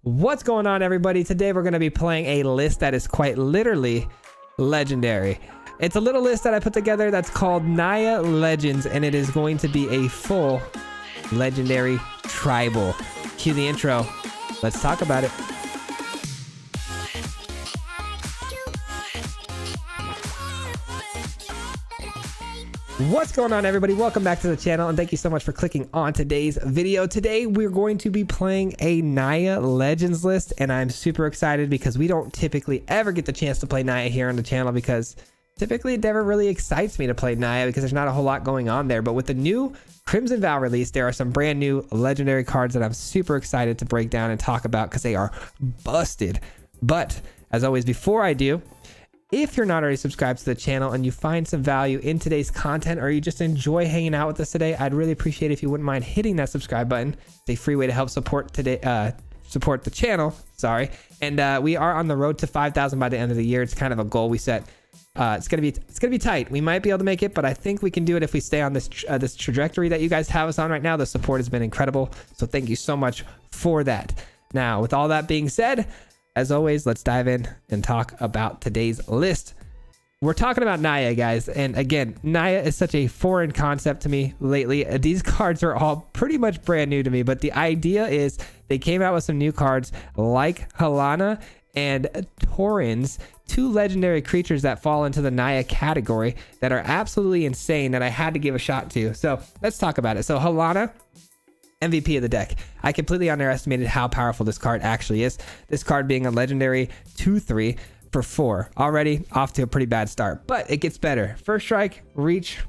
What's going on, everybody? Today we're going to be playing a list that is quite literally legendary. It's a little list that I put together that's called NAYA Legends, and it is going to be a full legendary tribal. Cue the intro. Let's talk about it. What's going on, everybody? Welcome back to the channel, and thank you so much for clicking on today's video. Today we're going to be playing a NAYA Legends list, and I'm super excited because we don't typically ever get the chance to play NAYA here on the channel, because typically it never really excites me to play NAYA because there's not a whole lot going on there. But with the new Crimson Vow release, there are some brand new legendary cards that I'm super excited to break down and talk about because they are busted. But as always, before I do, if you're not already subscribed to the channel and you find some value in today's content, or you just enjoy hanging out with us today, I'd really appreciate it if you wouldn't mind hitting that subscribe button. It's a free way to help support the channel. Sorry. And we are on the road to 5,000 by the end of the year. It's kind of a goal we set. It's gonna be tight. We might be able to make it, but I think we can do it if we stay on this this trajectory that you guys have us on right now. The support has been incredible, so thank you so much for that. Now, with all that being said, as always, let's dive in and talk about today's list. We're talking about NAYA, guys, and again, NAYA is such a foreign concept to me lately. These cards are all pretty much brand new to me, but the idea is they came out with some new cards like Halana and Torrens, two legendary creatures that fall into the NAYA category that are absolutely insane that I had to give a shot to. So let's talk about it. So Halana, MVP of the deck. I completely underestimated how powerful this card actually is. This card being a legendary 2/3 for 4. Already off to a pretty bad start, but it gets better. First strike, reach,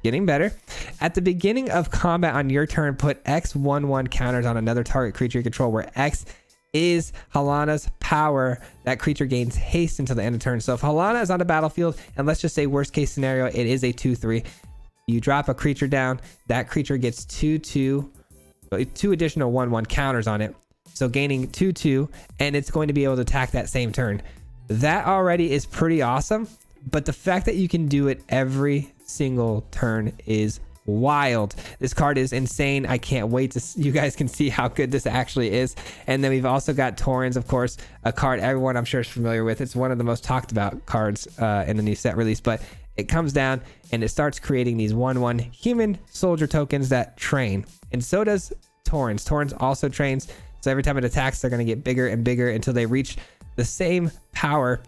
getting better. At the beginning of combat on your turn, put X/1/1 counters on another target creature you control, where X is Halana's power. That creature gains haste until the end of turn. So if Halana is on the battlefield, and let's just say worst case scenario, it is a 2/3, you drop a creature down, that creature gets 2 additional 1/1 counters on it, so gaining 2/2, and it's going to be able to attack that same turn. That already is pretty awesome, but the fact that you can do it every single turn is wild. This card is insane. I can't wait to you guys can see how good this actually is. And then we've also got Torrens, of course, a card everyone I'm sure is familiar with. It's one of the most talked about cards in the new set release, but it comes down and it starts creating these 1/1 human soldier tokens that train. And so does Torrens. Torrens also trains. So every time it attacks, they're going to get bigger and bigger until they reach the same power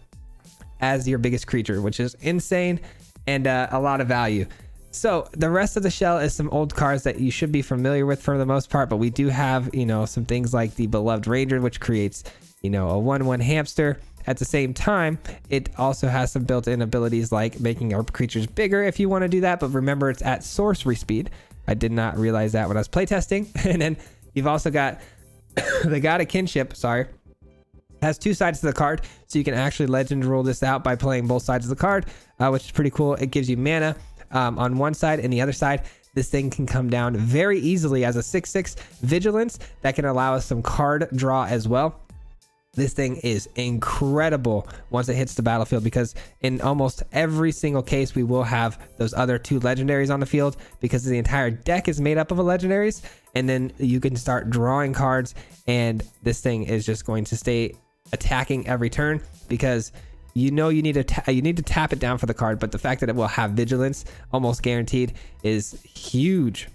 as your biggest creature, which is insane and a lot of value. So the rest of the shell is some old cards that you should be familiar with for the most part, but we do have, some things like the Beloved Ranger, which creates, a 1/1 hamster. At the same time, it also has some built-in abilities like making our creatures bigger if you want to do that, but remember it's at sorcery speed. I did not realize that when I was playtesting. And then you've also got the God of Kinship, has two sides to the card, so you can actually legend rule this out by playing both sides of the card, which is pretty cool. It gives you mana on one side, and the other side, this thing can come down very easily as a 6/6 vigilance that can allow us some card draw as well. This thing is incredible once it hits the battlefield, because in almost every single case we will have those other two legendaries on the field, because the entire deck is made up of legendaries, and then you can start drawing cards, and this thing is just going to stay attacking every turn, because you need to tap it down for the card, but the fact that it will have vigilance almost guaranteed is huge.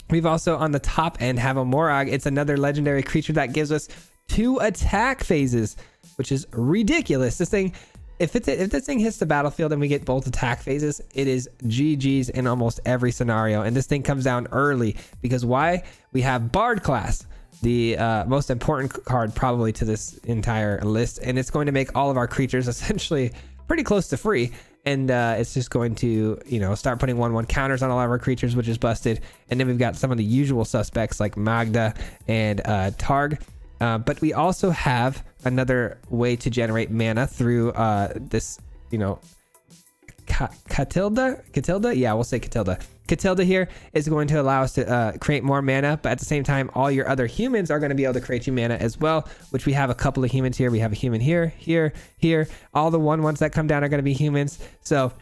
We've also on the top end have a Morag. It's another legendary creature that gives us 2 attack phases, which is ridiculous. This thing, if this thing hits the battlefield and we get both attack phases, it is GG's in almost every scenario. And this thing comes down early because why? We have Bard class, the most important card probably to this entire list, and it's going to make all of our creatures essentially pretty close to free. And it's just going to, start putting 1/1 counters on all of our creatures, which is busted. And then we've got some of the usual suspects like Magda and Targ. But we also have another way to generate mana through this, Catilda? Yeah, we'll say Catilda. Catilda here is going to allow us to create more mana, but at the same time, all your other humans are going to be able to create you mana as well, which we have a couple of humans here. We have a human here, here, here. All the 1/1s that come down are going to be humans. So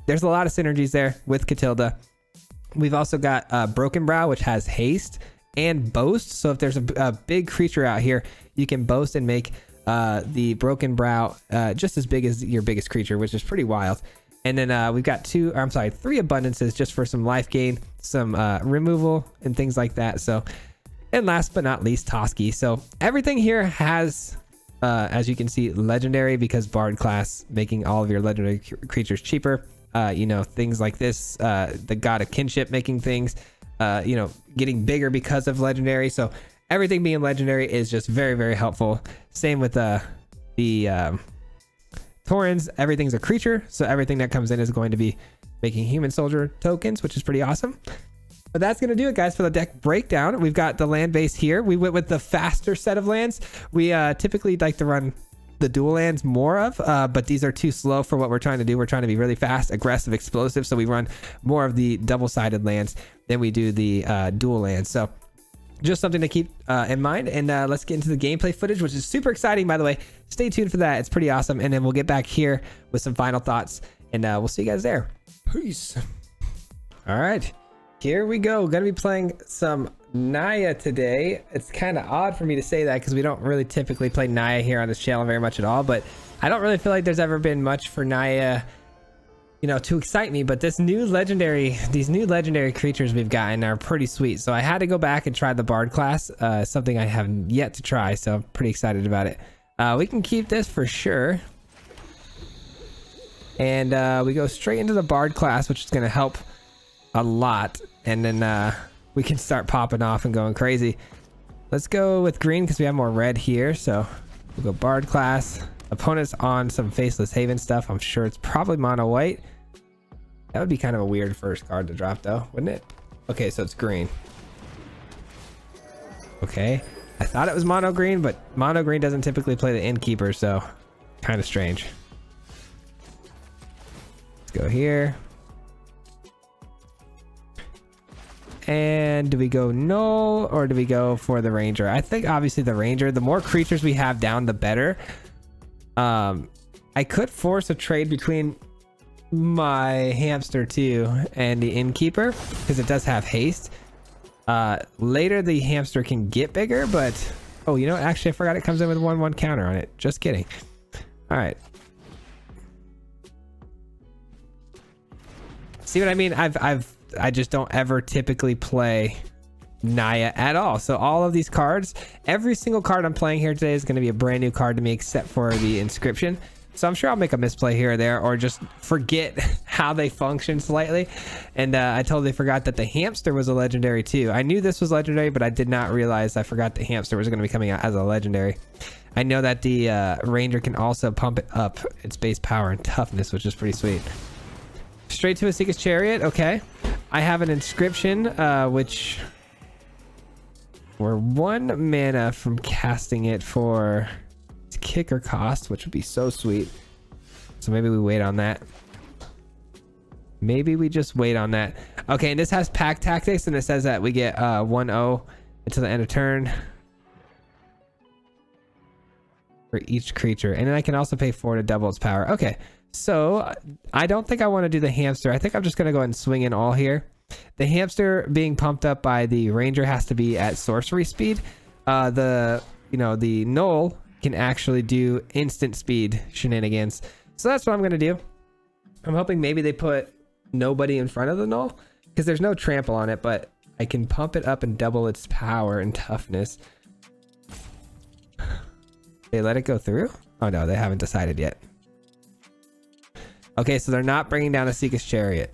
there's a lot of synergies there with Catilda. We've also got Broken Brow, which has haste, and boast. So if there's a big creature out here, you can boast and make the Broken Brow just as big as your biggest creature, which is pretty wild. And then we've got three abundances just for some life gain, some removal and things like that. So, and last but not least, Toski. So everything here has, as you can see, legendary, because Bard class making all of your legendary creatures cheaper. You know, things like this, the God of Kinship making things, you know, getting bigger because of legendary. So everything being legendary is just very, very helpful. Same with the Taurens, everything's a creature, so everything that comes in is going to be making human soldier tokens, which is pretty awesome. But that's going to do it, guys, for the deck breakdown. We've got the land base here. We went with the faster set of lands. We typically like to run the dual lands more of, but these are too slow for what we're trying to do. We're trying to be really fast, aggressive, explosive, so we run more of the double-sided lands than we do the dual lands. So just something to keep in mind. And let's get into the gameplay footage, which is super exciting, by the way. Stay tuned for that. It's pretty awesome. And then we'll get back here with some final thoughts, and we'll see you guys there. Peace. All right, here we go. Gonna be playing some Naya today. It's kind of odd for me to say that because we don't really typically play Naya here on this channel very much at all, but I don't really feel like there's ever been much for Naya, you know, to excite me. But these new legendary creatures we've gotten are pretty sweet. So I had to go back and try the Bard class, something I have yet to try. So I'm pretty excited about it. We can keep this for sure. And we go straight into the Bard class, which is going to help a lot. And then we can start popping off and going crazy. Let's go with green because we have more red here. So we'll go Bard class. Opponents on some Faceless Haven stuff. I'm sure it's probably mono white. That would be kind of a weird first card to drop though, wouldn't it? Okay, so it's green. Okay, I thought it was mono green, but mono green doesn't typically play the Innkeeper, so kind of strange. Let's go here. And do we go null or do we go for the Ranger? I think obviously the Ranger. The more creatures we have down, the better. I could force a trade between my hamster too and the Innkeeper because it does have haste. Later the hamster can get bigger, but oh, you know, actually I forgot it comes in with 1/1 counter on it. Just kidding. All right. See what I mean? I just don't ever typically play Naya at all. So all of these cards, every single card I'm playing here today is going to be a brand new card to me, except for the inscription. So I'm sure I'll make a misplay here or there, or just forget how they function slightly. And I totally forgot that the hamster was a legendary too. I knew this was legendary, but I did not realize I forgot the hamster was going to be coming out as a legendary. I know that the Ranger can also pump it up its base power and toughness, which is pretty sweet. Straight to a Seeker's Chariot. Okay. I have an inscription, which we're 1 mana from casting it for its kicker cost, which would be so sweet. So maybe we wait on that. Maybe we just wait on that. Okay, and this has pack tactics, and it says that we get 1/0 until the end of turn for each creature. And then I can also pay 4 to double its power. Okay. So I don't think I want to do the hamster. I think I'm just going to go ahead and swing in all here. The hamster being pumped up by the Ranger has to be at sorcery speed. The null can actually do instant speed shenanigans. So that's what I'm going to do. I'm hoping maybe they put nobody in front of the null because there's no trample on it, but I can pump it up and double its power and toughness. They let it go through? Oh no, they haven't decided yet. Okay, so they're not bringing down a Seeker's Chariot.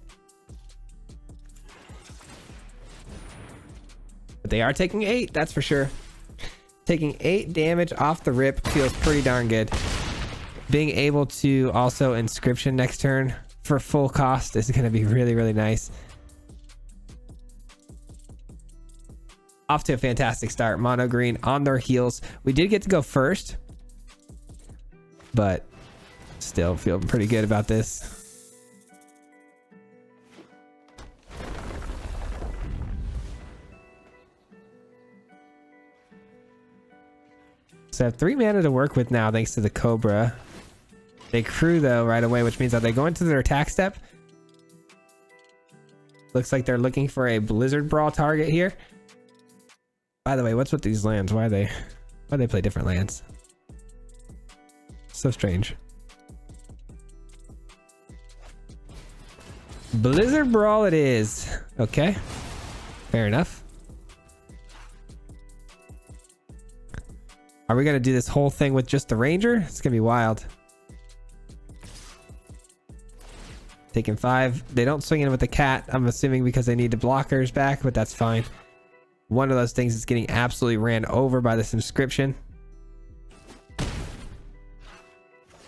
But they are taking 8, that's for sure. Taking 8 damage off the rip feels pretty darn good. Being able to also inscription next turn for full cost is going to be really, really nice. Off to a fantastic start. Mono green on their heels. We did get to go first, but still feeling pretty good about this. So I have 3 mana to work with now thanks to the Cobra. They crew though right away, which means that they go into their attack step. Looks like they're looking for a Blizzard Brawl target here. By the way, what's with these lands? Why they play different lands? So strange. Blizzard Brawl it is. Okay. Fair enough. Are we going to do this whole thing with just the Ranger? It's going to be wild. Taking 5. They don't swing in with the cat. I'm assuming because they need the blockers back, but that's fine. One of those things is getting absolutely ran over by this inscription.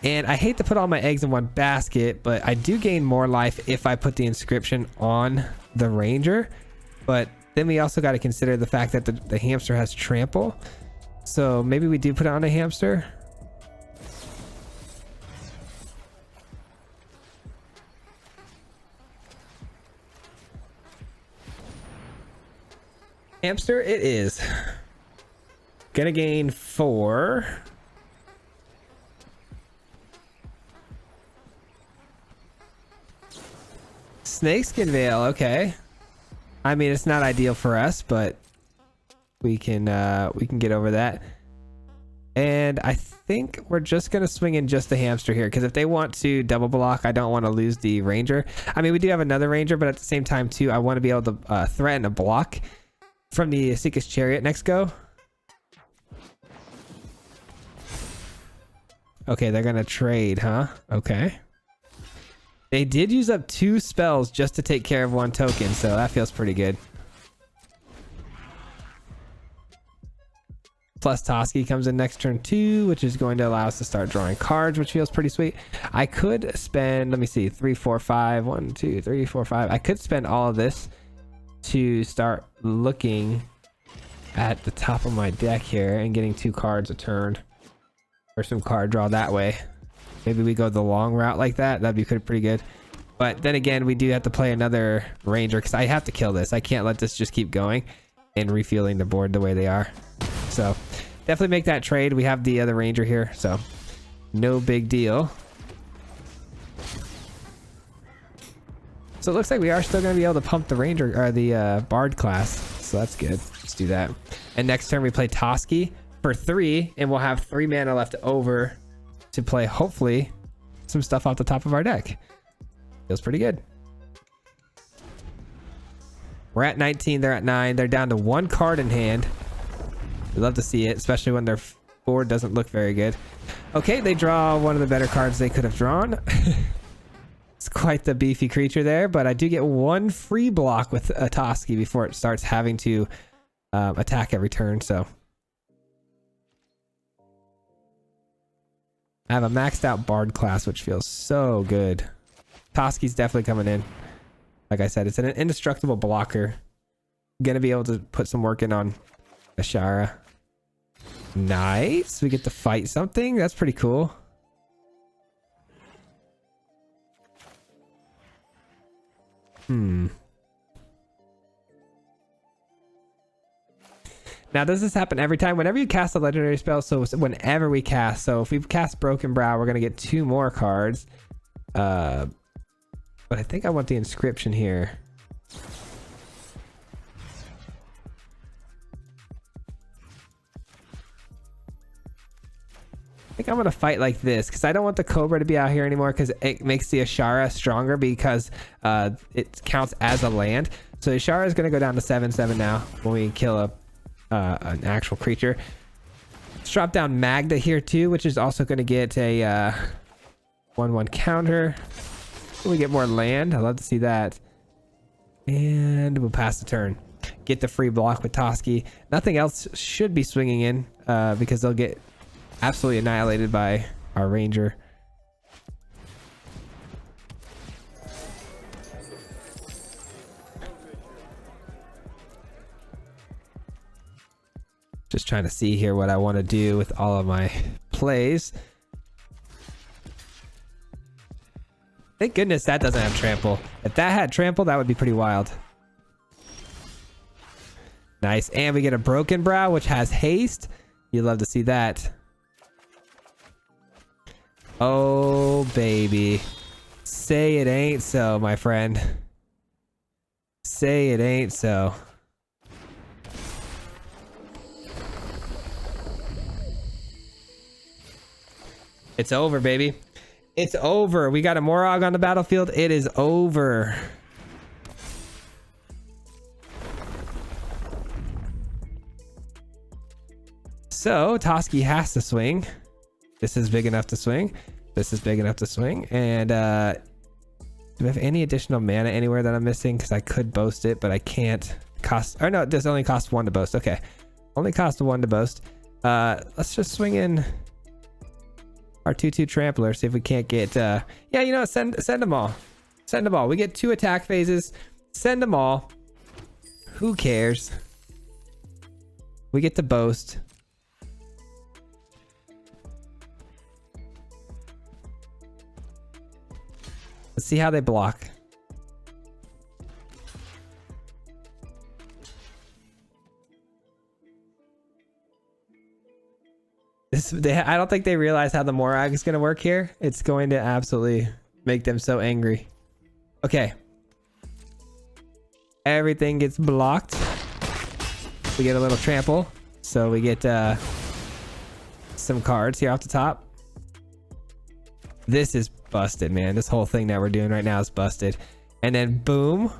And I hate to put all my eggs in one basket, but I do gain more life if I put the inscription on the Ranger. But then we also got to consider the fact that the hamster has trample. So maybe we do put it on a hamster. Hamster it is. Gonna gain 4. Snakeskin Veil, okay. I mean, it's not ideal for us, but we can get over that. And I think we're just gonna swing in just the hamster here, because if they want to double block, I don't want to lose the Ranger. I mean, we do have another Ranger, but at the same time too, I want to be able to threaten a block from the Seeker's Chariot next go. Okay, they're gonna trade, huh? Okay. They did use up 2 spells just to take care of 1 token, so that feels pretty good. Plus Toski comes in next turn 2, which is going to allow us to start drawing cards, which feels pretty sweet. I could spend, let me see, 3, 4, 5, 1, 2, 3, 4, 5. I could spend all of this to start looking at the top of my deck here and getting 2 cards a turn, or some card draw that way. Maybe we go the long route like that. That'd be pretty good. But then again, we do have to play another Ranger because I have to kill this. I can't let this just keep going and refueling the board the way they are. So definitely make that trade. We have the other Ranger here, so no big deal. So it looks like we are still going to be able to pump the Ranger or the Bard class. So that's good. Let's do that. And next turn we play Toski for 3, and we'll have 3 mana left over to play, hopefully, some stuff off the top of our deck. Feels pretty good. We're at 19, they're at 9. They're down to 1 card in hand. We love to see it, especially when their board doesn't look very good. Okay, they draw one of the better cards they could have drawn. It's quite the beefy creature there, but I do get 1 free block with a Toski before it starts having to attack every turn, so. I have a maxed out Bard class, which feels so good. Toski's definitely coming in. Like I said, it's an indestructible blocker. Gonna be able to put some work in on Ashara. Nice. We get to fight something. That's pretty cool. Now, does this happen every time? Whenever you cast a legendary spell, so whenever we cast, so if we cast Broken Brow, we're going to get 2 more cards. But I think I want the inscription here. I think I'm going to fight like this, because I don't want the Cobra to be out here anymore, because it makes the Ashara stronger, because it counts as a land. So Ashara is going to go down to 7/7 now when we kill an actual creature. Let's drop down Magda here too, which is also going to get a 1/1 counter. We get more land. I love to see that. And we'll pass the turn. Get the free block with Toski. Nothing else should be swinging in because they'll get absolutely annihilated by our Ranger. Just trying to see here what I want to do with all of my plays. Thank goodness that doesn't have trample. If that had trample, that would be pretty wild. Nice. And we get a Broken Brow, which has haste. You'd love to see that. Oh, baby. Say it ain't so, my friend. Say it ain't so. It's over, baby. It's over. We got a Morog on the battlefield. It is over. So Toski has to swing. This is big enough to swing. This is big enough to swing. And do we have any additional mana anywhere that I'm missing? Because I could boast it, but I can't. Cost, or no, this only costs 1 to boast. Okay, only costs 1 to boast. Let's just swing in our 2/2 trampler, see if we can't get yeah, you know what, send them all. Send them all. We get 2 attack phases. Send them all. Who cares? We get to boast. Let's see how they block. I don't think they realize how the Morag is going to work here. It's going to absolutely make them so angry. Okay. Everything gets blocked. We get a little trample. So we get some cards here off the top. This is busted, man. This whole thing that we're doing right now is busted. And then boom.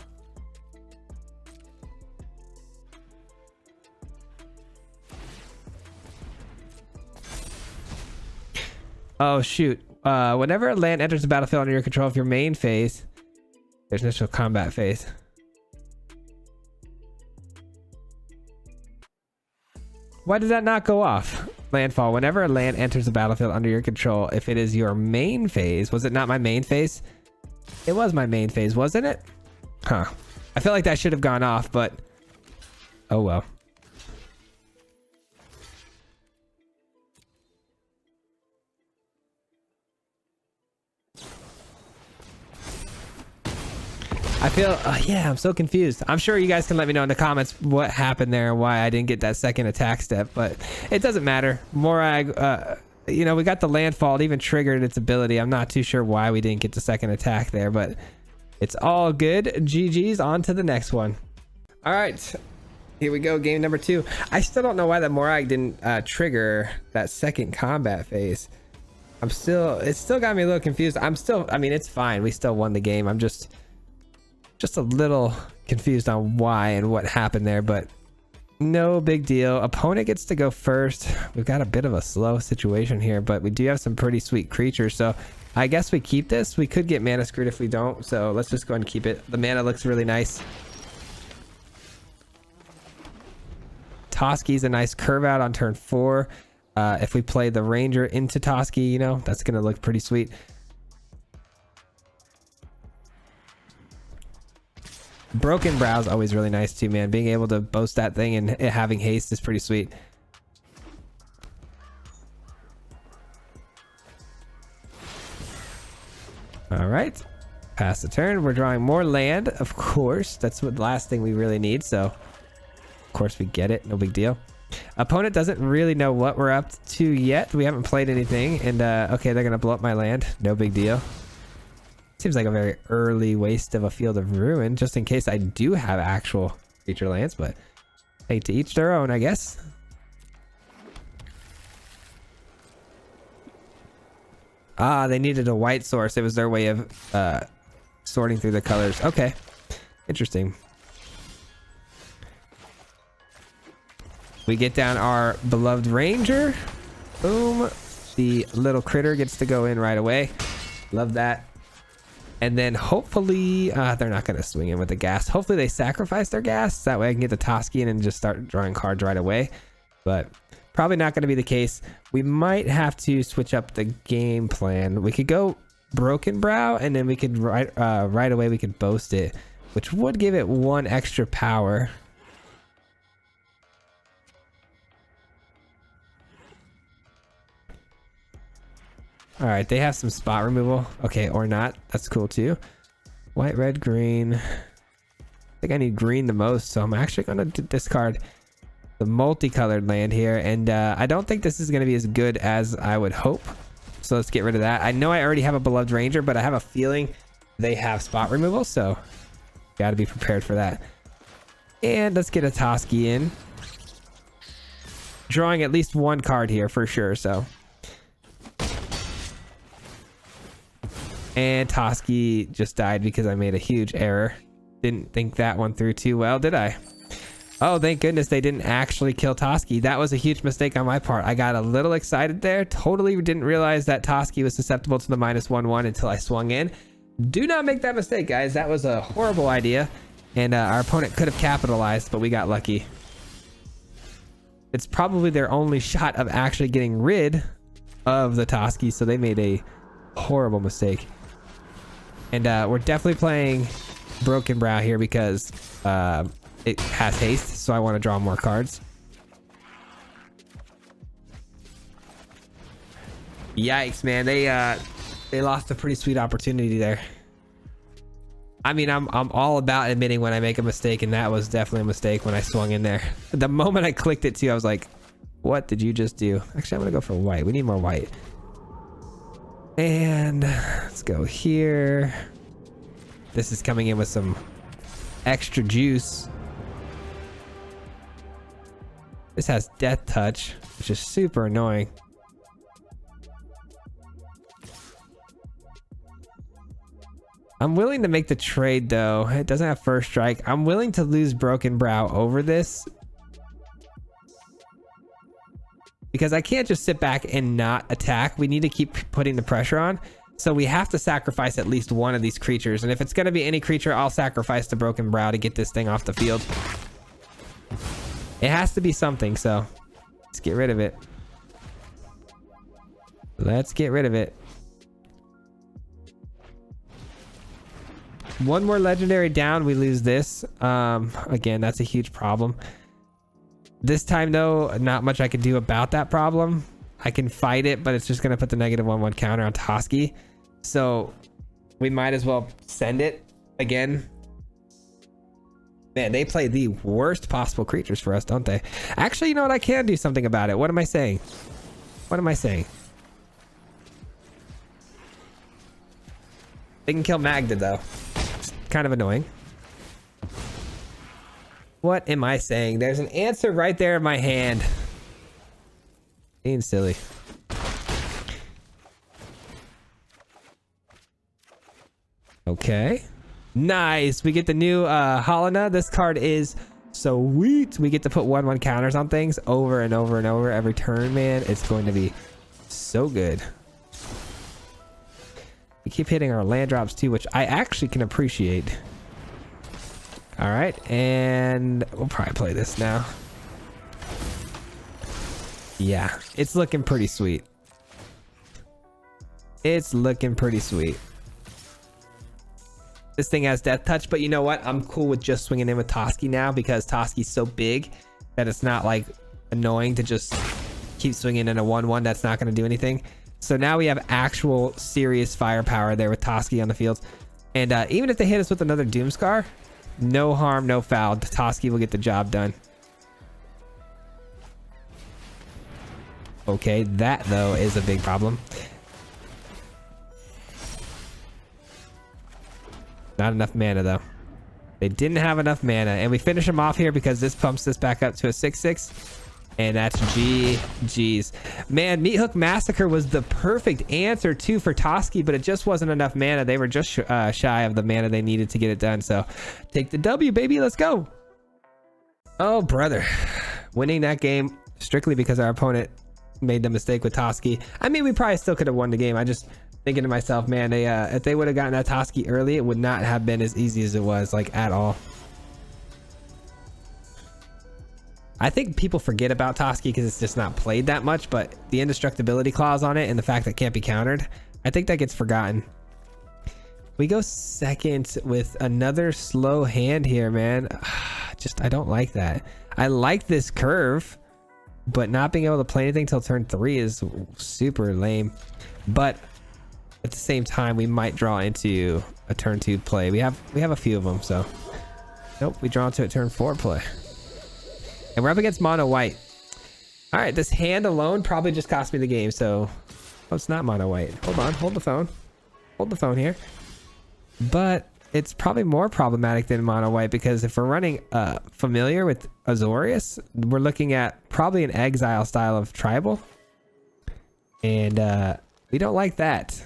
Oh shoot. Whenever a land enters the battlefield under your control of your main phase, there's initial combat phase. Why did that not go off? Landfall. Whenever a land enters the battlefield under your control, if it is your main phase, was it not my main phase? It was my main phase, wasn't it? Huh. I feel like that should have gone off, but oh well. I feel, yeah, I'm so confused. I'm sure you guys can let me know in the comments what happened there and why I didn't get that second attack step, but it doesn't matter. Morag, you know, we got the landfall. It even triggered its ability. I'm not too sure why we didn't get the second attack there, but it's all good. GG's, on to the next one. All right, here we go. Game number 2. I still don't know why the Morag didn't trigger that second combat phase. It still got me a little confused. I mean, it's fine. We still won the game. I'm just a little confused on why and what happened there, but no big deal. Opponent gets to go first. We've got a bit of a slow situation here, but we do have some pretty sweet creatures, so I guess we keep this. We could get mana screwed if we don't, so let's just go ahead and keep it. The mana looks really nice. Toski's a nice curve out on turn 4. If we play the Ranger into Toski, you know, that's gonna look pretty sweet. Broken Brow's always really nice too, man. Being able to boast that thing and it having haste is pretty sweet. All right, pass the turn. We're drawing more land, of course. That's what the last thing we really need, so of course we get it. No big deal. Opponent doesn't really know what we're up to yet. We haven't played anything, and okay, they're gonna blow up my land. No big deal. Seems like a very early waste of a Field of Ruin, just in case I do have actual creature lands, but hey, to each their own, I guess. Ah, they needed a white source. It was their way of sorting through the colors. Okay, interesting. We get down our beloved Ranger. Boom. The little critter gets to go in right away. Love that. And then hopefully, they're not going to swing in with the gas. Hopefully they sacrifice their gas. That way I can get the Toski in and just start drawing cards right away. But probably not going to be the case. We might have to switch up the game plan. We could go Broken Brow, and then we could right away we could boast it, which would give it 1 extra power. All right, they have some spot removal. Okay, or not. That's cool too. White, red, green. I think I need green the most, so I'm actually going to discard the multicolored land here. And I don't think this is going to be as good as I would hope. So let's get rid of that. I know I already have a beloved Ranger, but I have a feeling they have spot removal, so got to be prepared for that. And let's get a Toski in. Drawing at least 1 card here for sure, so And Toski just died because I made a huge error. Didn't think that one through too well, did I? Oh, thank goodness they didn't actually kill Toski. That was a huge mistake on my part. I got a little excited there. Totally didn't realize that Toski was susceptible to the -1/1 until I swung in. Do not make that mistake, guys. That was a horrible idea. And our opponent could have capitalized, but we got lucky. It's probably their only shot of actually getting rid of the Toski, so they made a horrible mistake. And we're definitely playing Broken Brow here because it has haste, so I want to draw more cards. Yikes, man. They lost a pretty sweet opportunity there. I mean, I'm all about admitting when I make a mistake, and that was definitely a mistake when I swung in there. The moment I clicked it too, I was like, what did you just do? Actually, I'm gonna go for white. We need more white. And let's go here. This is coming in with some extra juice. This has Death Touch, which is super annoying. I'm willing to make the trade though. It doesn't have first strike. I'm willing to lose Broken Brow over this, because I can't just sit back and not attack. We need to keep putting the pressure on. So we have to sacrifice at least one of these creatures. And if it's going to be any creature, I'll sacrifice the Broken Brow to get this thing off the field. It has to be something, so let's get rid of it. Let's get rid of it. One more legendary down, we lose this. Again, that's a huge problem. This time though, not much I can do about that problem. I can fight it, but it's just gonna put the -1/1 counter on Toski. So we might as well send it again. Man, they play the worst possible creatures for us, don't they? Actually, you know what? I can do something about it. What am I saying? What am I saying? They can kill Magda though. It's kind of annoying. What am I saying? There's an answer right there in my hand. Being silly. Okay. Nice. We get the new Helena. This card is sweet. We get to put 1/1 counters on things over and over and over every turn, man. It's going to be so good. We keep hitting our land drops too, which I actually can appreciate. All right, and we'll probably play this now. Yeah, it's looking pretty sweet. It's looking pretty sweet. This thing has Death Touch, but you know what? I'm cool with just swinging in with Toski now because Toski's so big that it's not like annoying to just keep swinging in a 1/1 that's not going to do anything. So now we have actual serious firepower there with Toski on the field. And even if they hit us with another Doomscar, no harm, no foul. Toski will get the job done. Okay, that though is a big problem. Not enough mana though. They didn't have enough mana, and we finish them off here because this pumps this back up to a 6/6, and that's GG's. Man, Meat Hook Massacre was the perfect answer too for Toski, but it just wasn't enough mana. They were just shy of the mana they needed to get it done. So take the W, baby. Let's go. Oh brother, winning that game strictly because our opponent made the mistake with Toski. I mean, we probably still could have won the game. I just thinking to myself, man, they if they would have gotten that Toski early, it would not have been as easy as it was, like at all. I think people forget about Toski because it's just not played that much, but the indestructibility clause on it and the fact that it can't be countered, I think that gets forgotten. We go second with another slow hand here, man. Just, I don't like that. I like this curve, but not being able to play anything till turn 3 is super lame. But at the same time, we might draw into a turn 2 play. We have a few of them, so nope, we draw into a turn 4 play. And we're up against mono white. All right, this hand alone probably just cost me the game. So, oh, it's not mono white. Hold on, hold the phone. Hold the phone here. But it's probably more problematic than mono white because if we're running familiar with Azorius, we're looking at probably an exile style of tribal. And we don't like that.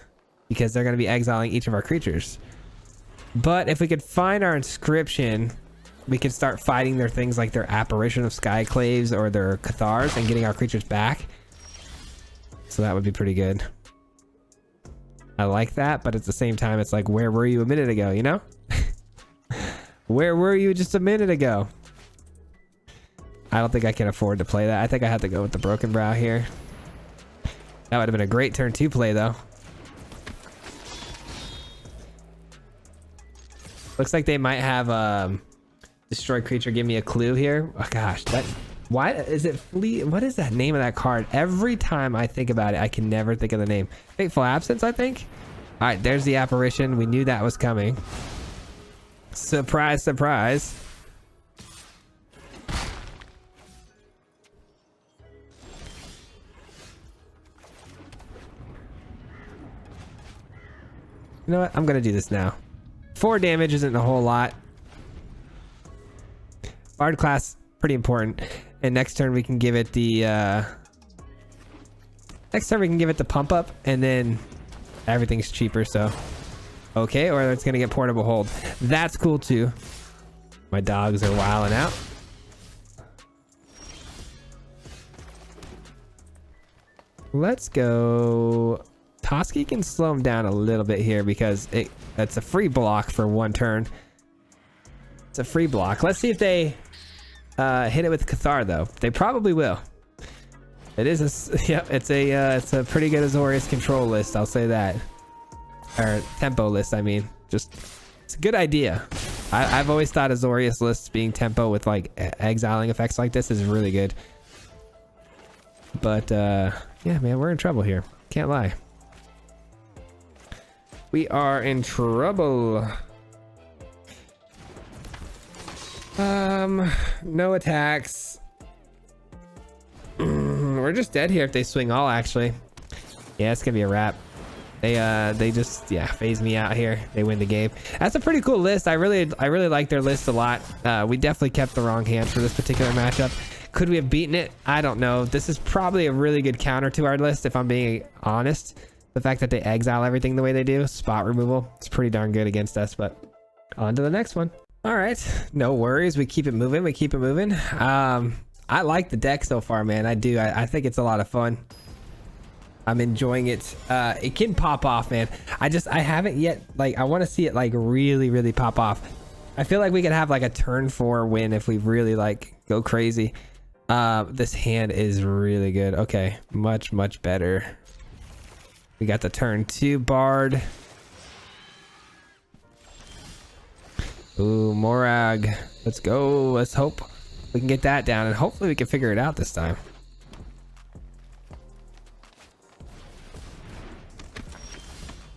because they're going to be exiling each of our creatures. But if we could find our inscription, we could start fighting their things like their Apparition of Skyclaves or their Cathars and getting our creatures back. So that would be pretty good. I like that, but at the same time, it's like, where were you a minute ago, you know? Where were you just a minute ago? I don't think I can afford to play that. I think I have to go with the Broken Brow here. That would have been a great turn 2 play, though. Looks like they might have Destroy Creature give me a clue here. Oh gosh, that, why is it Fleet? What is that name of that card? Every time I think about it, I can never think of the name. Fateful Absence, I think. All right, there's the Apparition. We knew that was coming. Surprise, surprise. You know what? I'm gonna do this now. 4 damage isn't a whole lot. Bard class, pretty important. And next turn we can give it the pump up, and then everything's cheaper, so okay, or it's gonna get Portable Hold. That's cool too. My dogs are wilding out. Let's go. Toski can slow him down a little bit here because that's a free block for 1 turn. It's a free block. Let's see if they hit it with Cathar, though. They probably will. It is a, yep, it's a pretty good Azorius control list, I'll say that. Or tempo list, I mean. Just, it's a good idea. I've always thought Azorius lists being tempo with like exiling effects like this is really good. But yeah, man, we're in trouble here. Can't lie. We are in trouble. No attacks. We're just dead here if they swing all, actually. Yeah, it's gonna be a wrap. They just, yeah, phase me out here. They win the game. That's a pretty cool list. I really like their list a lot. We definitely kept the wrong hand for this particular matchup. Could we have beaten it? I don't know. This is probably a really good counter to our list, if I'm being honest. The fact that they exile everything the way they do, spot removal, it's pretty darn good against us, but on to the next one. All right, no worries. We keep it moving. We keep it moving. I like the deck so far, man. I do. I think it's a lot of fun. I'm enjoying it. It can pop off, man. I haven't yet, like, I want to see it like really pop off. I feel like we could have like a turn 4 win if we really like go crazy. This hand is really good. Okay, much better. We got the turn 2 Bard. Ooh, Morag. Let's go. Let's hope we can get that down, and hopefully we can figure it out this time.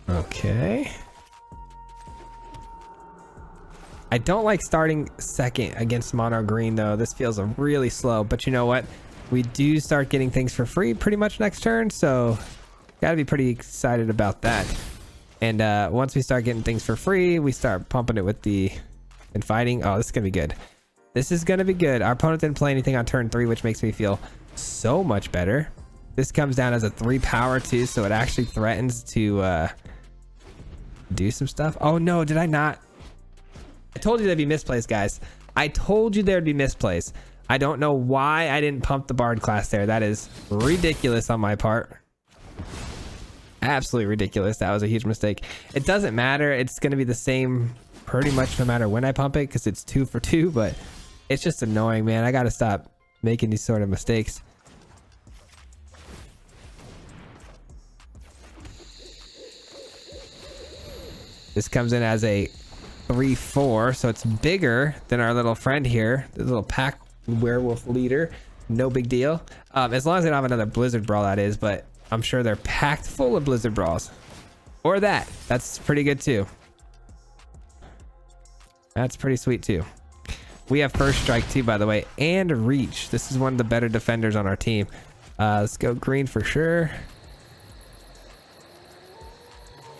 Okay. I don't like starting second against mono green, though. This feels really slow, but you know what? We do start getting things for free pretty much next turn, so gotta be pretty excited about that. And once we start getting things for free, we start pumping it with the and fighting. Oh, this is gonna be good. This is gonna be good. Our opponent didn't play anything on turn 3, which makes me feel so much better. This comes down as a 3 power too, so it actually threatens to do some stuff. Oh no, did I not? I told you there'd be misplays, guys. I told you there'd be misplays. I don't know why I didn't pump the Bard class there. That is ridiculous on my part. Absolutely ridiculous. That was a huge mistake. It doesn't matter. It's going to be the same pretty much no matter when I pump it because it's 2 for 2, but it's just annoying, man. I got to stop making these sort of mistakes. This comes in as a 3/4, so it's bigger than our little friend here, the little pack werewolf leader. No big deal. As long as they don't have another Blizzard Brawl, that is, but I'm sure they're packed full of Blizzard Brawls. Or that. That's pretty good too. That's pretty sweet too. We have First Strike too, by the way, and Reach. This is one of the better defenders on our team. Let's go green for sure.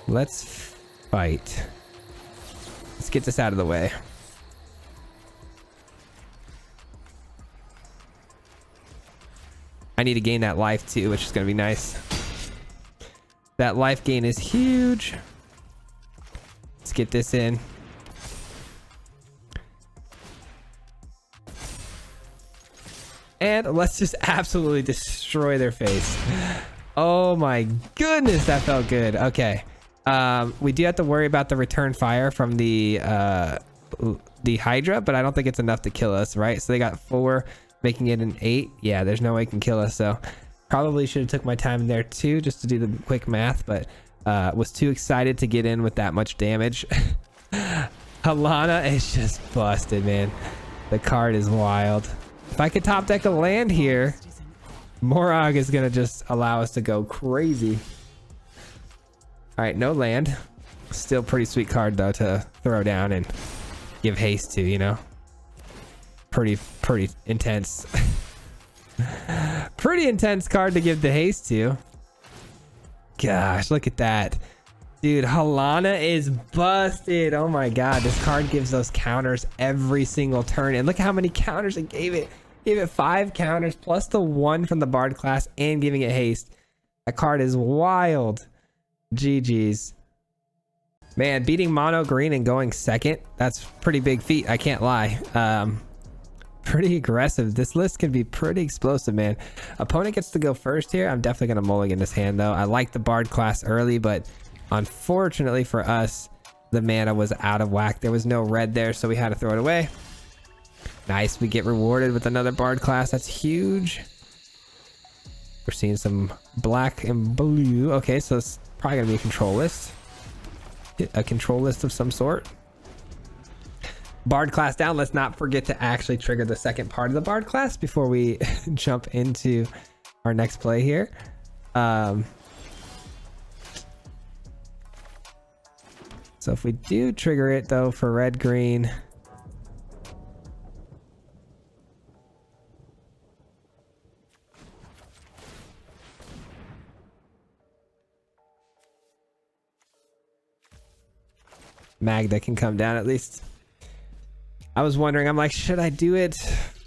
Let's fight. Let's get this out of the way. I need to gain that life too, which is going to be nice. That life gain is huge. Let's get this in. And let's just absolutely destroy their face. Oh my goodness, that felt good. Okay. We do have to worry about the return fire from the Hydra, but I don't think it's enough to kill us, right? So they got 4, making it an 8. Yeah, there's no way it can kill us. So probably should have took my time there too, just to do the quick math, but was too excited to get in with that much damage. Halana is just busted, man. The card is wild. If I could top deck a land here, Morag is gonna just allow us to go crazy. All right, no land. Still pretty sweet card though to throw down and give haste to, you know. Pretty intense. Pretty intense card to give the haste to. Gosh, look at that. Dude, Halana is busted. Oh my god, this card gives those counters every single turn. And look how many counters it gave it. Gave it 5 counters plus the 1 from the Bard class and giving it haste. That card is wild. GG's. Man, beating mono green and going second, that's pretty big feat. I can't lie. Pretty aggressive. This list can be pretty explosive, man. Opponent gets to go first here. I'm definitely going to mulligan this hand, though. I like the Bard class early, but unfortunately for us, the mana was out of whack. There was no red there, so we had to throw it away. Nice. We get rewarded with another Bard class. That's huge. We're seeing some black and blue. Okay, so it's probably going to be a control list. A control list of some sort. Bard class down. Let's not forget to actually trigger the second part of the Bard class before we jump into our next play here. So if we do trigger it though for red green, Magda can come down at least. I was wondering, I'm like, should I do it?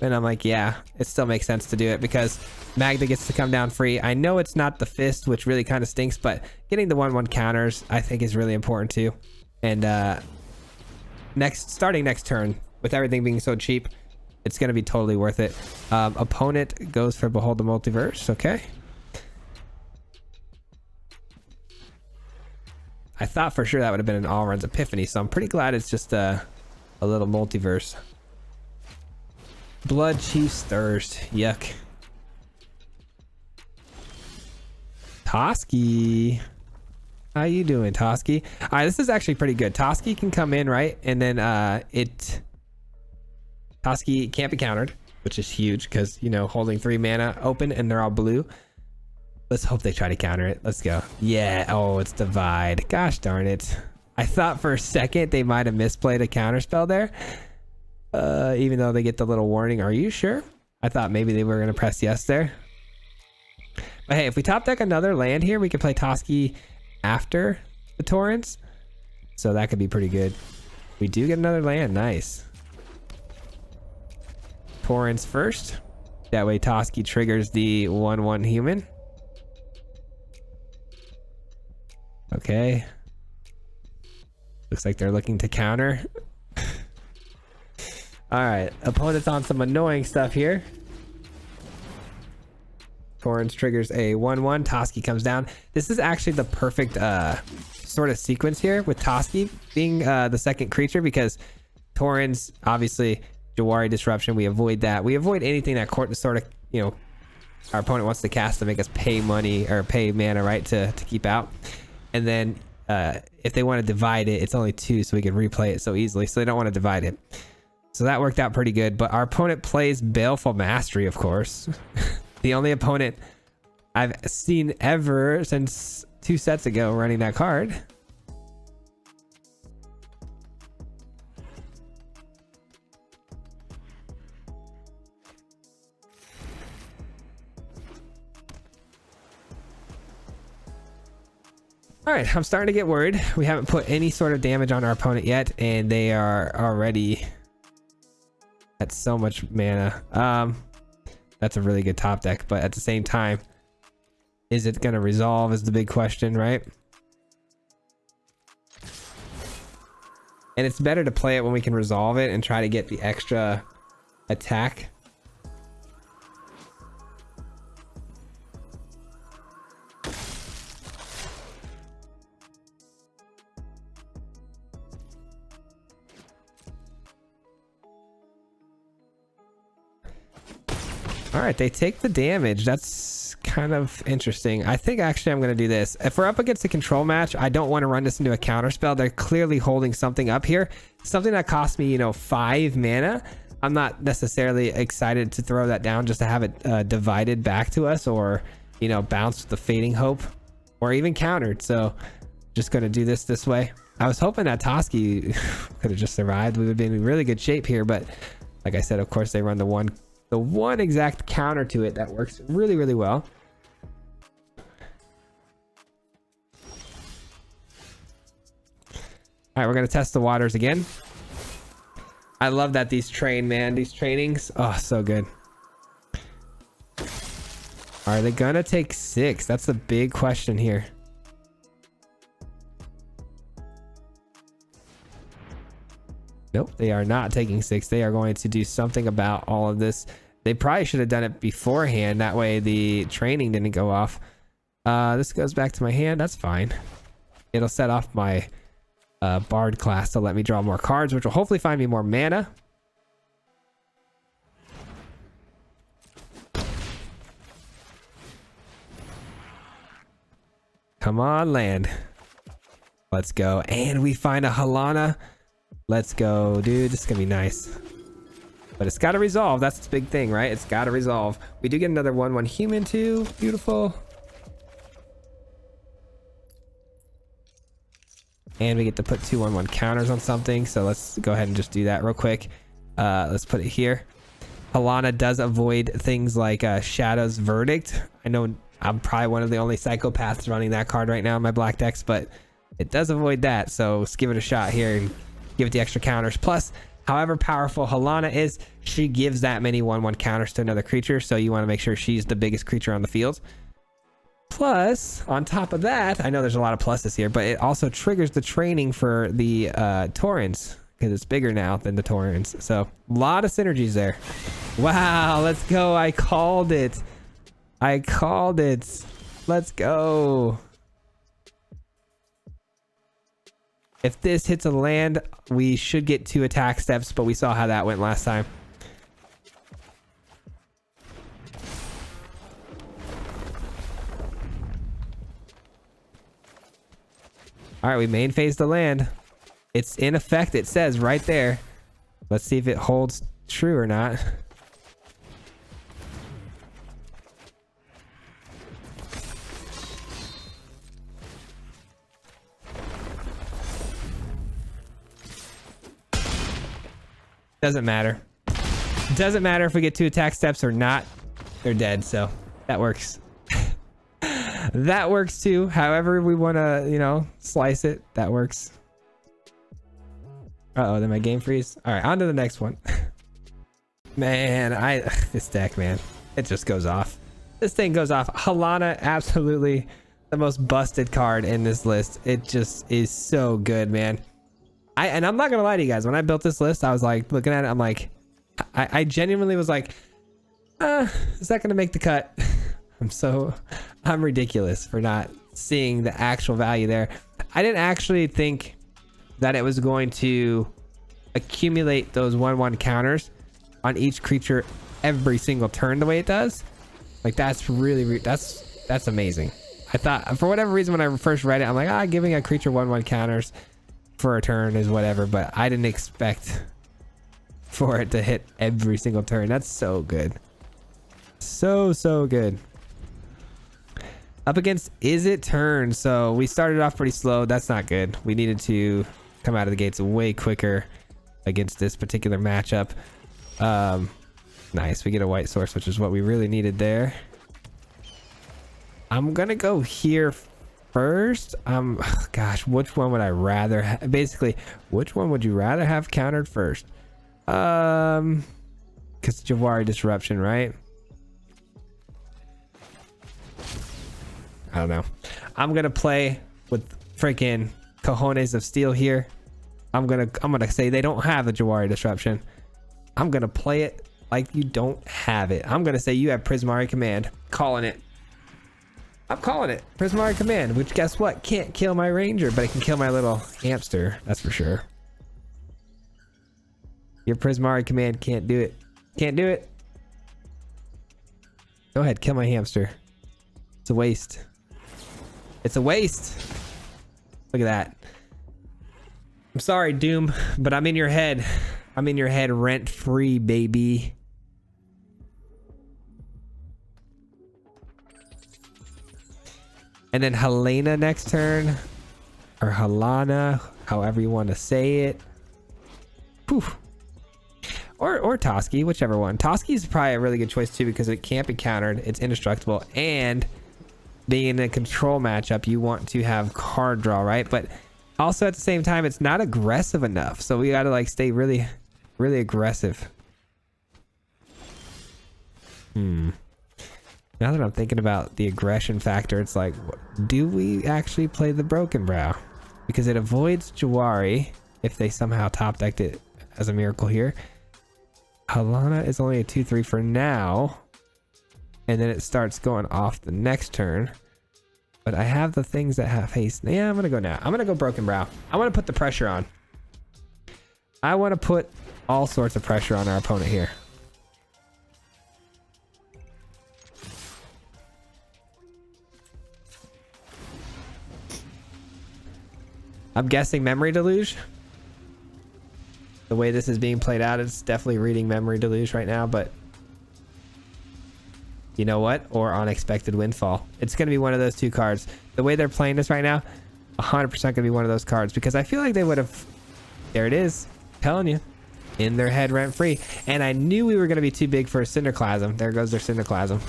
And I'm like, yeah, it still makes sense to do it because Magda gets to come down free. I know it's not the fist, which really kind of stinks, but getting the 1/1 counters I think is really important too. And starting next turn, with everything being so cheap, it's going to be totally worth it. Opponent goes for Behold the Multiverse. Okay. I thought for sure that would have been an all runs Epiphany, so I'm pretty glad it's just a little multiverse. Blood Chief's Thirst. Yuck. Toski. How you doing, Toski? All right, this is actually pretty good. Toski can come in, right? And then Toski can't be countered, which is huge because, you know, holding 3 mana open and they're all blue. Let's hope they try to counter it. Let's go. Yeah. Oh, it's Divide. Gosh darn it. I thought for a second they might have misplayed a counter spell there. Even though they get the little warning. Are you sure? I thought maybe they were going to press yes there. But hey, if we top deck another land here, we can play Toski after the Torrents. So that could be pretty good. We do get another land. Nice. Torrents first. That way Toski triggers the 1/1 human. Okay. Looks like they're looking to counter. All right, opponent's on some annoying stuff here. Torrents triggers a 1/1. Toski comes down. This is actually the perfect sort of sequence here with Toski being the second creature because Torrents, obviously, Jawari Disruption. We avoid that. We avoid anything that sort of, you know, our opponent wants to cast to make us pay money or pay mana, right, to keep out. And then if they want to divide it, it's only 2, so we can replay it so easily. So they don't want to divide it. So that worked out pretty good. But our opponent plays Baleful Mastery, of course. The only opponent I've seen ever since 2 sets ago running that card. All right, I'm starting to get worried. We haven't put any sort of damage on our opponent yet, and they are already at so much mana. That's a really good top deck, but at the same time, Is it going to resolve is the big question, right? And it's better to play it when we can resolve it and try to get the extra attack. All right, they take the damage. That's kind of interesting. I think actually I'm going to do this. If we're up against a control match, I don't want to run this into a counter spell. They're clearly holding something up here. Something that cost me, 5 mana. I'm not necessarily excited to throw that down just to have it divided back to us, or, bounce with the Fading Hope, or even countered. So just going to do this way. I was hoping that Toski could have just survived. We would be in really good shape here. But like I said, of course, they run the one exact counter to it that works really, really well. All right, we're going to test the waters again. I love that these train, man. These trainings. Oh, so good. Are they going to take 6? That's the big question here. Nope, they are not taking 6. They are going to do something about all of this. They probably should have done it beforehand. That way the training didn't go off. This goes back to my hand. That's fine. It'll set off my Bard class to let me draw more cards, which will hopefully find me more mana. Come on, land. Let's go. And we find a Halana. Let's go, dude. This is gonna be nice. But it's got to resolve. That's the big thing, right? It's got to resolve. We do get another 1/1 human too. Beautiful. And we get to put 2 1/1 counters on something. So let's go ahead and just do that real quick. Let's put it here. Halana does avoid things like Shadow's Verdict. I know I'm probably one of the only psychopaths running that card right now in my black decks, but it does avoid that. So let's give it a shot here and give it the extra counters. Plus, however powerful Halana is, she gives that many 1/1 counters to another creature. So you want to make sure she's the biggest creature on the field. Plus, on top of that, I know there's a lot of pluses here, but it also triggers the training for the Taurens, because it's bigger now than the Taurens. So a lot of synergies there. Wow, let's go. I called it. I called it. Let's go. If this hits a land, we should get 2 attack steps, but we saw how that went last time. All right, we main phase the land. It's in effect, it says right there. Let's see if it holds true or not. Doesn't matter. Doesn't matter if we get 2 attack steps or not. They're dead, so that works. That works too. However we want to, slice it, that works. Uh-oh, then my game freeze. All right, on to the next one. Man, this deck, man, it just goes off. This thing goes off. Halana, absolutely the most busted card in this list. It just is so good, man. And I'm not gonna lie to you guys, when I built this list, I was like looking at it, I'm like, I genuinely was like, is that gonna make the cut? I'm ridiculous for not seeing the actual value there. I didn't actually think that it was going to accumulate those 1/1 counters on each creature every single turn the way it does. Like, that's really, that's amazing. I thought, for whatever reason, when I first read it, I'm like, giving a creature 1/1 counters for a turn is whatever, but I didn't expect for it to hit every single turn. That's so good. So good. Up against Is It Turn. So we started off pretty slow. That's not good. We needed to come out of the gates way quicker against this particular matchup. Nice. We get a white source, which is what we really needed there. I'm going to go here first. Gosh, which one would I rather basically, which one would you rather have countered first? Because Jawari Disruption, right? I don't know. I'm gonna play with freaking cojones of steel here. I'm gonna say they don't have a Jawari disruption. I'm gonna play it like you don't have it. I'm gonna say you have Prismari Command. Calling it. I'm calling it Prismari Command, which guess what? Can't kill my ranger, but it can kill my little hamster. That's for sure. Your Prismari Command can't do it. Can't do it. Go ahead, kill my hamster. It's a waste. It's a waste. Look at that. I'm sorry, Doom, but I'm in your head. I'm in your head rent free, baby. And then Helena next turn. Or Helena, however you want to say it. Poof. Or Toski, whichever one. Toski is probably a really good choice too because it can't be countered. It's indestructible. And being in a control matchup, you want to have card draw, right? But also at the same time, it's not aggressive enough. So we got to like stay really, really aggressive. Now that I'm thinking about the aggression factor, it's like, do we actually play the Broken Brow? Because it avoids Jawari if they somehow top decked it as a miracle here. Helena is only a 2/3 for now. And then it starts going off the next turn. But I have the things that have haste. Yeah, I'm going to go now. I'm going to go Broken Brow. I want to put the pressure on. I want to put all sorts of pressure on our opponent here. I'm guessing Memory Deluge. The way this is being played out, it's definitely reading Memory Deluge right now, but you know what? Or Unexpected Windfall. It's going to be one of those two cards. The way they're playing this right now, 100% going to be one of those cards because I feel like they would have... There it is. Telling you. In their head rent free. And I knew we were going to be too big for a Cinderclasm. There goes their Cinderclasm.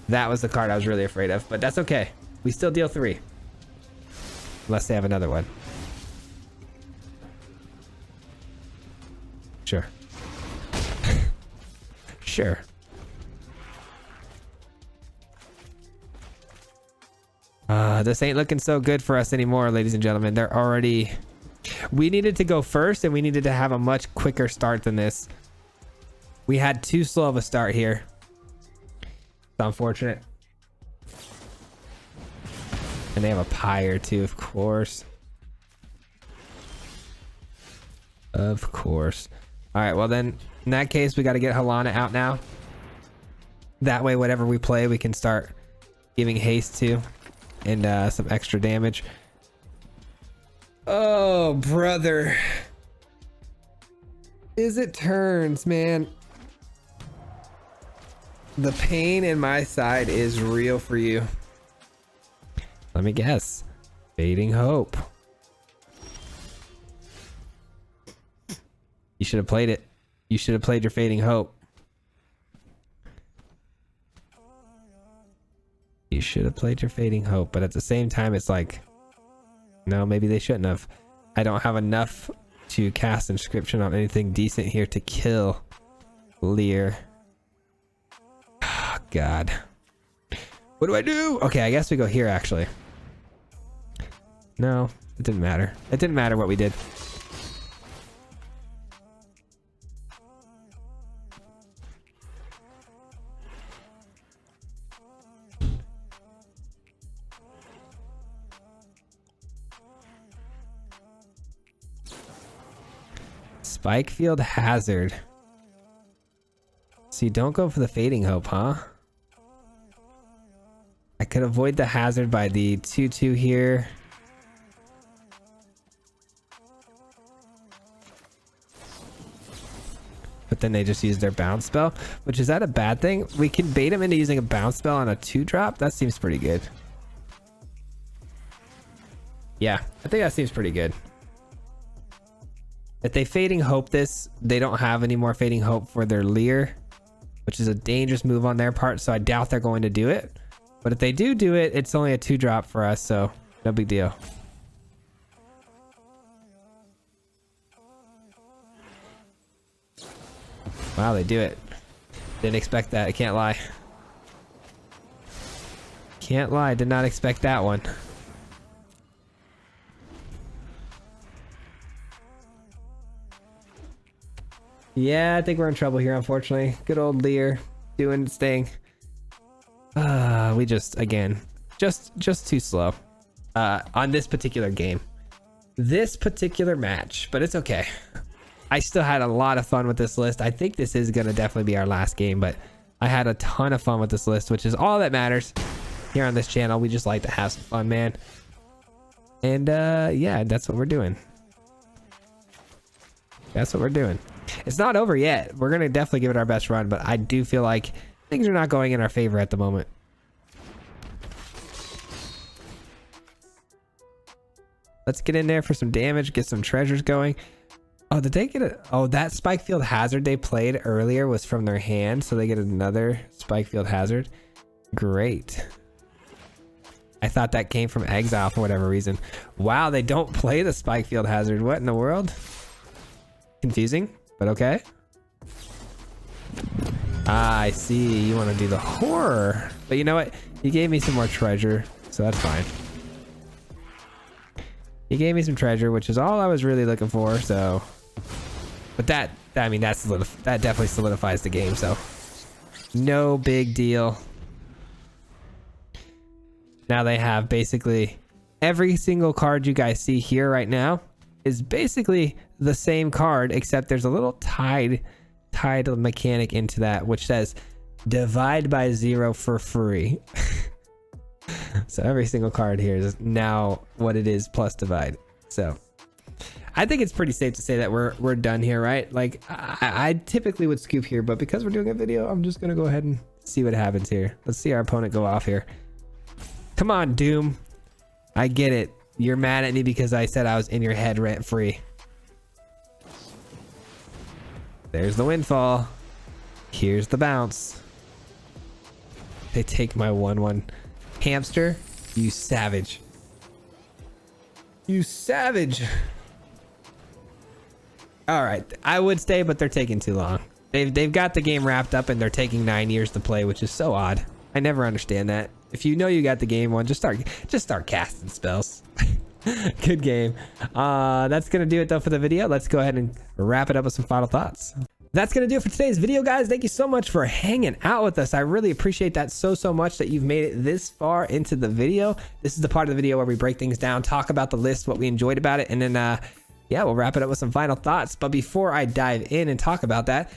That was the card I was really afraid of, but that's okay. We still deal 3. Unless they have another one. Sure. Sure. This ain't looking so good for us anymore, ladies and gentlemen. They're already... We needed to go first, and we needed to have a much quicker start than this. We had too slow of a start here. It's unfortunate. And they have a pyre too, of course. Of course. All right, well then, in that case, we got to get Helena out now. That way, whatever we play, we can start giving haste to. And some extra damage. Oh, brother. Is it turns, man? The pain in my side is real for you. Let me guess. Fading Hope. You should have played it. You should have played your Fading Hope. You should have played your Fading Hope, but at the same time, it's like, no, maybe they shouldn't have. I don't have enough to cast Inscription on anything decent here to kill Lear. Oh, God. What do I do? Okay, I guess we go here, actually. No, it didn't matter. It didn't matter what we did. Spikefield Hazard. So you don't go for the Fading Hope, huh? I could avoid the Hazard by the 2/2 here. But then they just use their bounce spell, which is that a bad thing? We can bait them into using a bounce spell on a 2-drop. That seems pretty good. Yeah, I think that seems pretty good. If they Fading Hope this, they don't have any more Fading Hope for their Lear, which is a dangerous move on their part, so I doubt they're going to do it. But if they do it, it's only a 2-drop for us, so no big deal. Wow, they do it. Didn't expect that, I can't lie. Can't lie, did not expect that one. Yeah, I think we're in trouble here, unfortunately. Good old Lear doing its thing. We just, again, just too slow on this particular game. This particular match, but it's okay. I still had a lot of fun with this list. I think this is going to definitely be our last game, but I had a ton of fun with this list, which is all that matters here on this channel. We just like to have some fun, man. And yeah, that's what we're doing. That's what we're doing. It's not over yet. We're going to definitely give it our best run, but I do feel like things are not going in our favor at the moment. Let's get in there for some damage, get some treasures going. Oh, did they get it? Oh, that Spike Field Hazard they played earlier was from their hand, so they get another Spike Field Hazard. Great. I thought that came from Exile for whatever reason. Wow, they don't play the Spike Field Hazard. What in the world? Confusing, but okay. Ah, I see. You want to do the horror. But you know what? You gave me some more treasure, so that's fine. He gave me some treasure, which is all I was really looking for, so... But that definitely solidifies the game, so... No big deal. Now they have basically... Every single card you guys see here right now is basically the same card, except there's a little tied mechanic into that, which says, divide by 0 for free. So every single card here is now what it is plus divide. So I think it's pretty safe to say that we're done here, right? Like I typically would scoop here, but because we're doing a video, I'm just gonna go ahead and see what happens here. Let's see our opponent go off here. Come on, Doom. I get it. You're mad at me because I said I was in your head rent free. There's the windfall. Here's the bounce. They take my 1/1. Hamster, you savage. You savage. All right, I would stay, but they're taking too long. They've got the game wrapped up and they're taking 9 years to play, which is so odd. I never understand that. If you know you got the game one, just start casting spells. Good game. That's gonna do it though for the video. Let's go ahead and wrap it up with some final thoughts. That's going to do it for today's video, guys. Thank you so much for hanging out with us. I really appreciate that so much that you've made it this far into the video. This is the part of the video where we break things down, talk about the list, what we enjoyed about it, and then, yeah, we'll wrap it up with some final thoughts. But before I dive in and talk about that,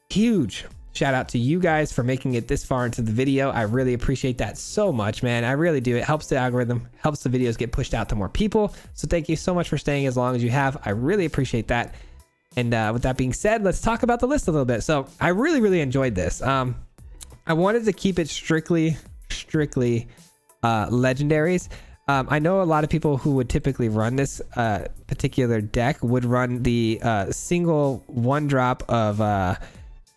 huge shout out to you guys for making it this far into the video. I really appreciate that so much, man. I really do. It helps the algorithm, helps the videos get pushed out to more people. So thank you so much for staying as long as you have. I really appreciate that. And with that being said, let's talk about the list a little bit. So I really enjoyed this. I wanted to keep it strictly legendaries. I know a lot of people who would typically run this particular deck would run the single 1-drop of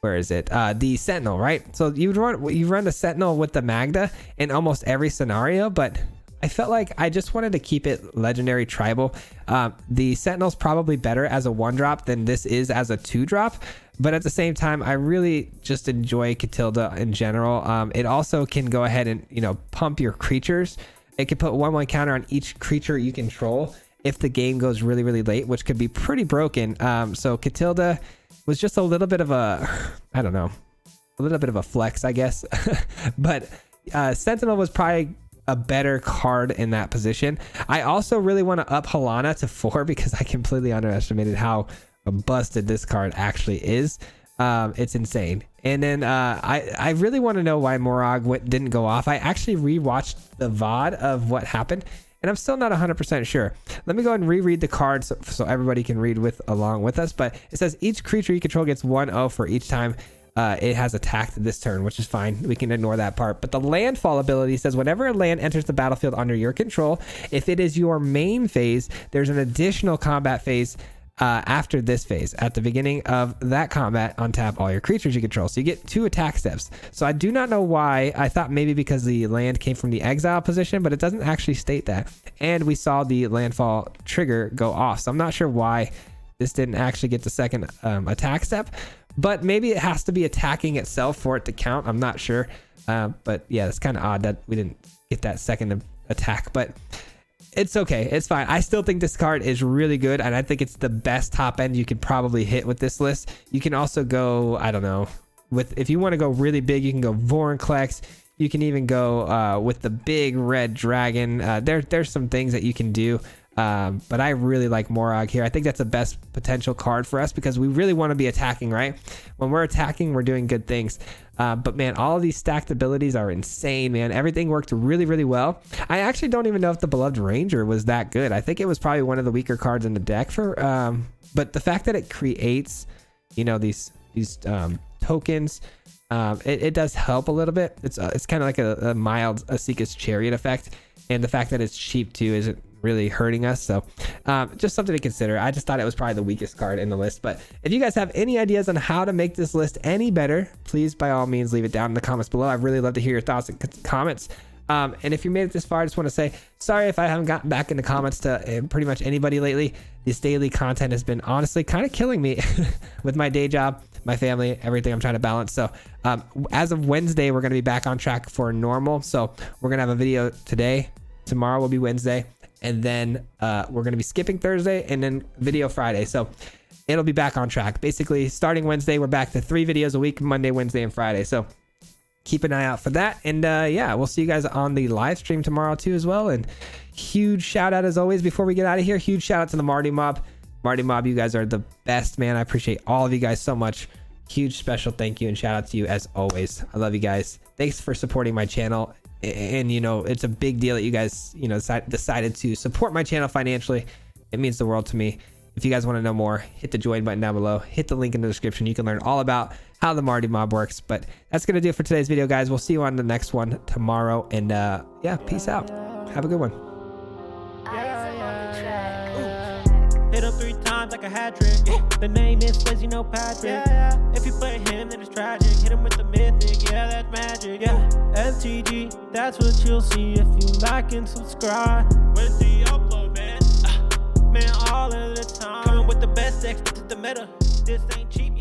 where is it? The Sentinel, right? So you run the Sentinel with the Magda in almost every scenario, but I felt like I just wanted to keep it legendary tribal. The Sentinel's probably better as a 1-drop than this is as a 2-drop, but at the same time, I really just enjoy Catilda in general. It also can go ahead and, you know, pump your creatures. It can put 1/1 counter on each creature you control if the game goes really late, which could be pretty broken. So Catilda was just a little bit of a, I don't know, a little bit of a flex, I guess. But Sentinel was probably a better card in that position. I also really want to up Halana to 4 because I completely underestimated how busted this card actually is. It's insane. And then I really want to know why Morag didn't go off. I actually rewatched the VOD of what happened, and I'm still not 100% sure. Let me go ahead and reread the cards so everybody can read along with us. But it says each creature you control gets 1/0 for each time it has attacked this turn, which is fine. We can ignore that part. But the landfall ability says whenever a land enters the battlefield under your control, if it is your main phase, there's an additional combat phase after this phase. At the beginning of that combat, untap all your creatures you control. So you get 2 attack steps. So I do not know why. I thought maybe because the land came from the exile position, but it doesn't actually state that. And we saw the landfall trigger go off. So I'm not sure why this didn't actually get the second attack step. But maybe it has to be attacking itself for it to count. I'm not sure. But yeah, it's kind of odd that we didn't get that second attack, but it's okay. It's fine. I still think this card is really good, and I think it's the best top end you could probably hit with this list. You can also go, I don't know, if you want to go really big, you can go Vorinclex. You can even go with the big red dragon. There's some things that you can do. But I really like Morag here. I think that's the best potential card for us because we really want to be attacking, right? When we're attacking, we're doing good things. But man, all of these stacked abilities are insane, man. Everything worked really, really well. I actually don't even know if the Beloved Ranger was that good. I think it was probably one of the weaker cards in the deck but the fact that it creates, you know, these tokens, it does help a little bit. It's kind of like a mild Asika's Chariot effect, and the fact that it's cheap too isn't really hurting us. So just something to consider. I just thought it was probably the weakest card in the list, but if you guys have any ideas on how to make this list any better, please by all means leave it down in the comments below. I'd really love to hear your thoughts and comments. And if you made it this far, I just want to say sorry if I haven't gotten back in the comments to pretty much anybody lately. This daily content has been honestly kind of killing me with my day job, my family, everything I'm trying to balance. So as of Wednesday, we're going to be back on track for normal. So we're going to have a video today. Tomorrow will be Wednesday. And then we're going to be skipping Thursday and then video Friday. So it'll be back on track. Basically, starting Wednesday, we're back to 3 videos a week, Monday, Wednesday, and Friday. So keep an eye out for that. And yeah, we'll see you guys on the live stream tomorrow too as well. And huge shout out as always before we get out of here. Huge shout out to the Marty Mob. Marty Mob, you guys are the best, man. I appreciate all of you guys so much. Huge special thank you and shout out to you as always. I love you guys. Thanks for supporting my channel. And you know, it's a big deal that you guys, you know, decided to support my channel financially. It means the world to me. If you guys want to know more, hit the join button down below, hit the link in the description. You can learn all about how the Marty Mob works. But that's gonna do it for today's video, guys. We'll see you on the next one tomorrow, and yeah, peace out. Have a good one. Hit him 3 times like a hat trick. The name is Swayze, no Patrick. If you play him, then it's tragic. Hit him with the Mythic, yeah, that's magic. MTG, that's what you'll see if you like and subscribe. Where's the upload, man? Man, all of the time. Coming with the best decks, this is the meta. This ain't cheap.